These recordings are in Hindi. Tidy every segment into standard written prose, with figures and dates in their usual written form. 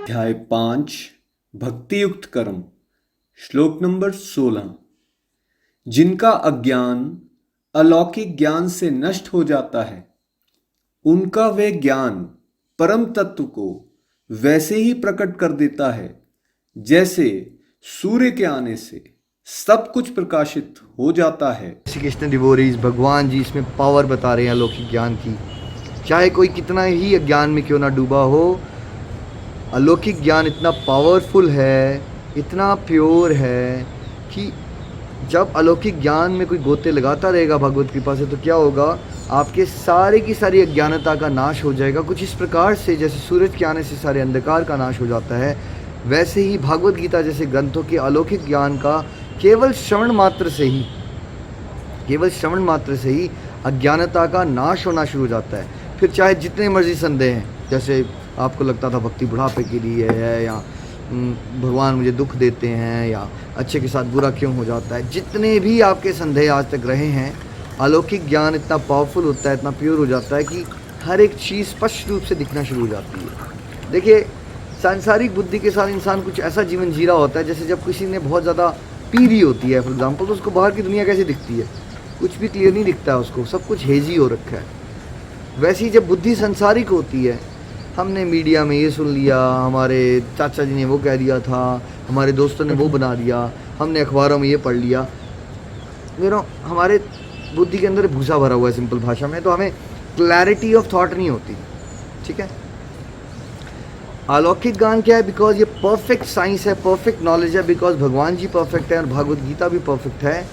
अध्याय 5 भक्तियुक्त कर्म श्लोक नंबर 16। जिनका अज्ञान अलौकिक ज्ञान से नष्ट हो जाता है, उनका वह ज्ञान परम तत्व को वैसे ही प्रकट कर देता है जैसे सूर्य के आने से सब कुछ प्रकाशित हो जाता है। श्री कृष्ण डिवोरीज भगवान जी इसमें पावर बता रहे हैं अलौकिक ज्ञान की। चाहे कोई कितना ही अज्ञान में क्यों ना डूबा हो, अलौकिक ज्ञान इतना पावरफुल है, इतना प्योर है कि जब अलौकिक ज्ञान में कोई गोते लगाता रहेगा भगवत कृपा से, तो क्या होगा, आपके सारे की सारी अज्ञानता का नाश हो जाएगा। कुछ इस प्रकार से जैसे सूरज के आने से सारे अंधकार का नाश हो जाता है, वैसे ही भागवत गीता जैसे ग्रंथों के अलौकिक ज्ञान का केवल श्रवण मात्र से ही अज्ञानता का नाश होना शुरू हो जाता है। फिर चाहे जितने मर्जी संदेह हैं, जैसे आपको लगता था भक्ति बुढ़ापे के लिए है, या भगवान मुझे दुख देते हैं, या अच्छे के साथ बुरा क्यों हो जाता है, जितने भी आपके संदेह आज तक रहे हैं, अलौकिक ज्ञान इतना पावरफुल होता है, इतना प्योर हो जाता है कि हर एक चीज़ स्पष्ट रूप से दिखना शुरू हो जाती है। देखिए, सांसारिक बुद्धि के साथ इंसान कुछ ऐसा जीवन जी रहा होता है जैसे जब किसी ने बहुत ज़्यादा पी ली होती है फॉर एग्जाम्पल, तो उसको बाहर की दुनिया कैसी दिखती है, कुछ भी क्लियर नहीं दिखता है उसको, सब कुछ हेजी हो रखा है। वैसे ही जब बुद्धि संसारिक होती है, हमने मीडिया में ये सुन लिया, हमारे चाचा जी ने वो कह दिया था, हमारे दोस्तों ने वो बना दिया, हमने अखबारों में ये पढ़ लिया, हमारे बुद्धि के अंदर भूसा भरा हुआ है सिंपल भाषा में, तो हमें क्लैरिटी ऑफ थॉट नहीं होती। ठीक है, अलौकिक ज्ञान क्या है? बिकॉज ये परफेक्ट साइंस है, परफेक्ट नॉलेज है, बिकॉज भगवान जी परफेक्ट है और भागवत गीता भी परफेक्ट है।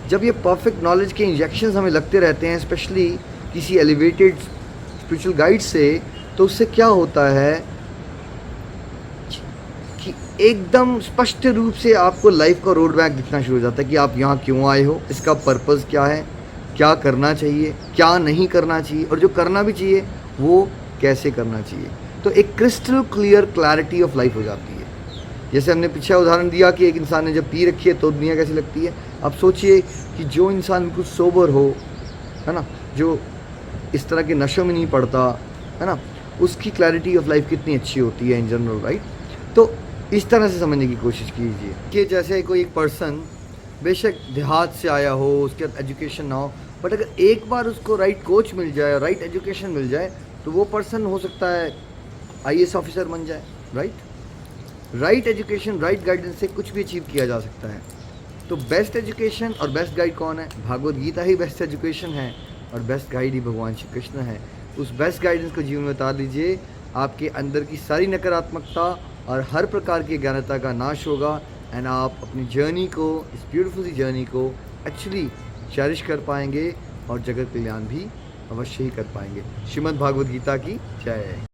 जब ये परफेक्ट नॉलेज के इंजेक्शंस हमें लगते रहते हैं, स्पेशली किसी एलिवेटेड स्पिरिचुअल गाइड से, तो उससे क्या होता है कि एकदम स्पष्ट रूप से आपको लाइफ का रोड मैप दिखना शुरू हो जाता है कि आप यहाँ क्यों आए हो, इसका पर्पस क्या है, क्या करना चाहिए, क्या नहीं करना चाहिए, और जो करना भी चाहिए वो कैसे करना चाहिए। तो एक crystal clear clarity of life हो जाती है। जैसे हमने पीछे उदाहरण दिया कि एक इंसान ने जब पी रखी है तो दुनिया कैसी लगती है। अब सोचिए कि जो इंसान बिल्कुल सोबर हो, है ना, जो इस तरह के नशों में नहीं पड़ता, है ना, उसकी क्लैरिटी ऑफ लाइफ कितनी अच्छी होती है इन जनरल, राइट। तो इस तरह से समझने की कोशिश कीजिए कि जैसे कोई एक पर्सन बेशक देहात से आया हो, उसके एजुकेशन ना हो, बट अगर एक बार उसको राइट कोच मिल जाए, राइट एजुकेशन मिल जाए, तो वो पर्सन हो सकता है IAS ऑफिसर बन जाए, right. Right education, right guidance से कुछ भी अचीव किया जा सकता है। तो बेस्ट एजुकेशन और बेस्ट गाइड कौन है? भागवत गीता ही बेस्ट एजुकेशन है और बेस्ट गाइड ही भगवान श्री कृष्ण है। उस बेस्ट गाइडेंस को जीवन में उतार दीजिए, आपके अंदर की सारी नकारात्मकता और हर प्रकार की अज्ञानता का नाश होगा, एंड आप अपनी जर्नी को, इस ब्यूटीफुल सी जर्नी को एक्चुअली चेरिश कर पाएंगे और जगत कल्याण भी अवश्य ही कर पाएंगे। श्रीमद् भागवत गीता की जय।